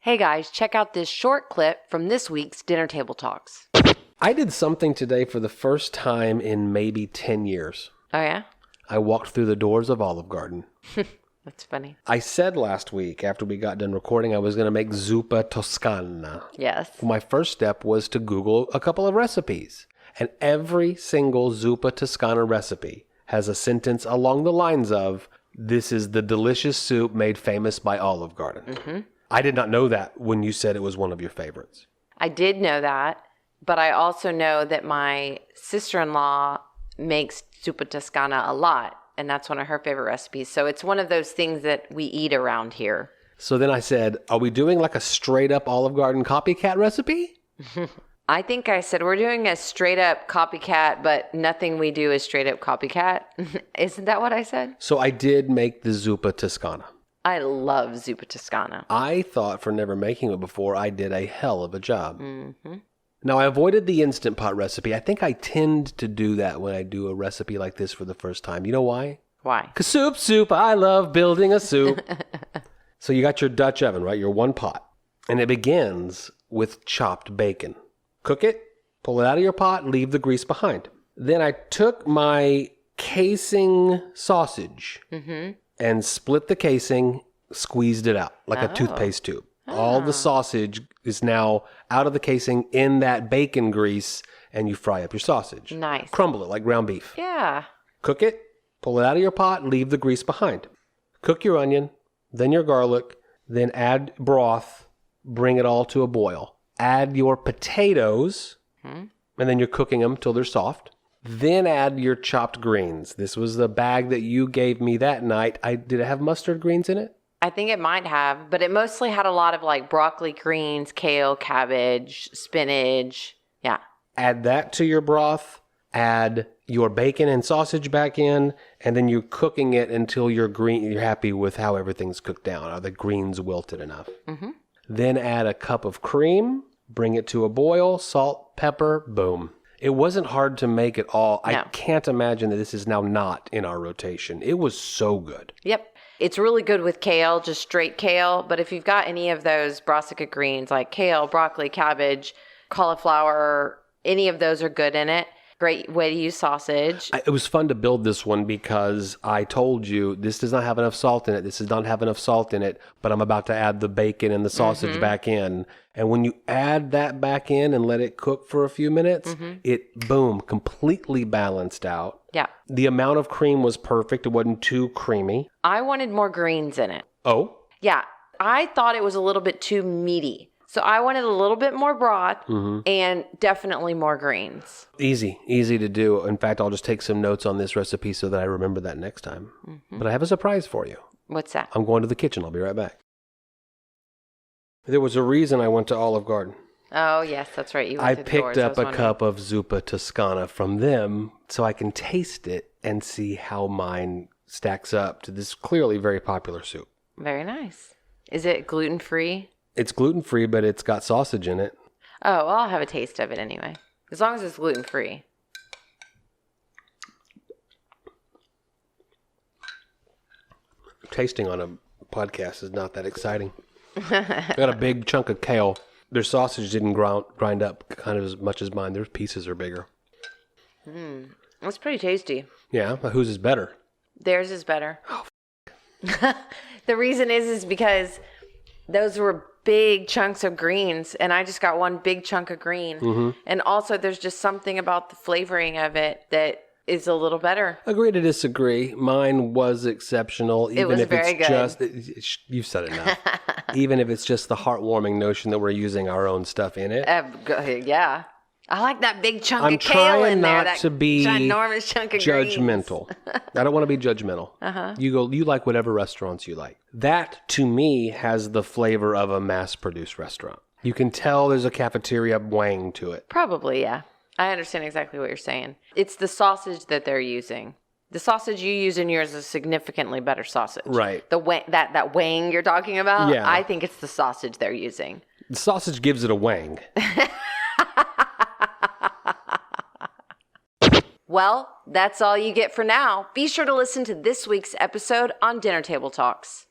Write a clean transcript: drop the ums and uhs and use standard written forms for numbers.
Hey guys, check out this short clip from this week's Dinner Table Talks. I did something today for the first time in maybe 10 years. Oh yeah? I walked through the doors of Olive Garden. That's funny. I said last week, after we got done recording, I was going to make Zuppa Toscana. Yes. My first step was to Google a couple of recipes. And every single Zuppa Toscana recipe has a sentence along the lines of, "This is the delicious soup made famous by Olive Garden." Mm-hmm. I did not know that when you said it was one of your favorites. I did know that, but I also know that my sister-in-law makes Zuppa Toscana a lot, and that's one of her favorite recipes. So it's one of those things that we eat around here. So then I said, are we doing like a straight-up Olive Garden copycat recipe? I think I said we're doing a straight-up copycat, but nothing we do is straight-up copycat. Isn't that what I said? So I did make the Zuppa Toscana. I love Zuppa Toscana. I thought for never making it before, I did a hell of a job. Mm-hmm. Now, I avoided the Instant Pot recipe. I think I tend to do that when I do a recipe like this for the first time. You know why? Why? 'Cause soup, I love building a soup. So you got your Dutch oven, right? Your one pot. And it begins with chopped bacon. Cook it, pull it out of your pot, leave the grease behind. Then I took my casing sausage and split the casing, squeezed it out like a toothpaste tube. All the sausage is now out of the casing in that bacon grease, and you fry up your sausage. Nice. Crumble it like ground beef. Yeah. Cook it, pull it out of your pot, leave the grease behind. Cook your onion, then your garlic, then add broth, bring it all to a boil. Add your potatoes, and then you're cooking them till they're soft. Then add your chopped greens. This was the bag that you gave me that night. Did it have mustard greens in it? I think it might have, but it mostly had a lot of like broccoli, greens, kale, cabbage, spinach. Yeah. Add that to your broth. Add your bacon and sausage back in, and then you're cooking it until you're happy with how everything's cooked down. Are the greens wilted enough? Mm-hmm. Then add a cup of cream. Bring it to a boil. Salt, pepper, boom. It wasn't hard to make at all. No. I can't imagine that this is now not in our rotation. It was so good. Yep. It's really good with kale, just straight kale. But if you've got any of those brassica greens like kale, broccoli, cabbage, cauliflower, any of those are good in it. Great way to use sausage. It was fun to build this one because I told you this does not have enough salt in it. This does not have enough salt in it, but I'm about to add the bacon and the sausage back in. And when you add that back in and let it cook for a few minutes, it, boom, completely balanced out. Yeah. The amount of cream was perfect. It wasn't too creamy. I wanted more greens in it. Oh? Yeah. I thought it was a little bit too meaty. So I wanted a little bit more broth and definitely more greens. Easy to do. In fact, I'll just take some notes on this recipe so that I remember that next time. But I have a surprise for you. What's that? I'm going to the kitchen. I'll be right back. There was a reason I went to Olive Garden. Oh, yes, that's right. I picked up a cup of Zuppa Toscana from them so I can taste it and see how mine stacks up to this clearly very popular soup. Very nice. Is it gluten-free? It's gluten-free, but it's got sausage in it. Oh, well, I'll have a taste of it anyway. As long as it's gluten-free. Tasting on a podcast is not that exciting. I got a big chunk of kale. Their sausage didn't grind up kind of as much as mine. Their pieces are bigger. That's pretty tasty. Yeah, but whose is better? Theirs is better. Oh, the reason is because those were big chunks of greens, and I just got one big chunk of green. And also, there's just something about the flavoring of it that is a little better. Agree to disagree. Mine was exceptional. It was very good. You've said it now. Even if it's just the heartwarming notion that we're using our own stuff in it. Yeah. I like that big chunk of kale in there. I'm trying not to be ginormous chunk of judgmental. I don't want to be judgmental. You like whatever restaurants you like. That, to me, has the flavor of a mass-produced restaurant. You can tell there's a cafeteria wang to it. Probably, yeah. I understand exactly what you're saying. It's the sausage that they're using. The sausage you use in yours is significantly better sausage. Right. That wang you're talking about, yeah. I think it's the sausage they're using. The sausage gives it a wang. Well, that's all you get for now. Be sure to listen to this week's episode on Dinner Table Talks.